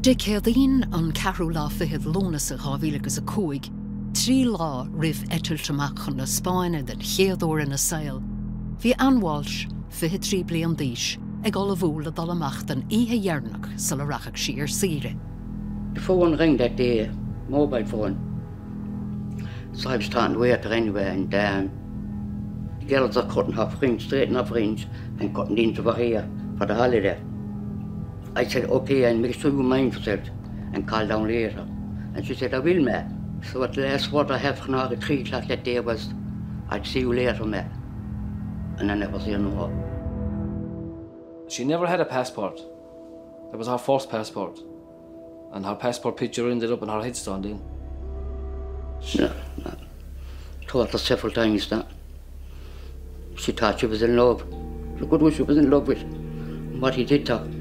De céadaín an ceathrú lá fichead Lúnasa agus a cúig, trí lá rih eitilt na Spáine den chéadúir in na saoil. Bhí Ann Walsh, 23 bliain d'aois, ag ola bhúil a dul amach den ihe dhearnach sa le rachaigh sí ar saoire. The phone rang that day, mobile phone. So I was starting to wait anyway, and the girls are cutting off rings, straightening off rings, and cutting into the here for the holiday. I said, okay, and make sure you mind yourself, and call down later. And she said, I will, mate. So at the last word I had from her at 3 o'clock that day was, I'd see you later, mate. And I never see her no more. She never had a passport. That was her first passport. And her passport picture ended up on her headstone then. No. Told her several times that. She thought she was in love. She could wish she was in love with what he did to her.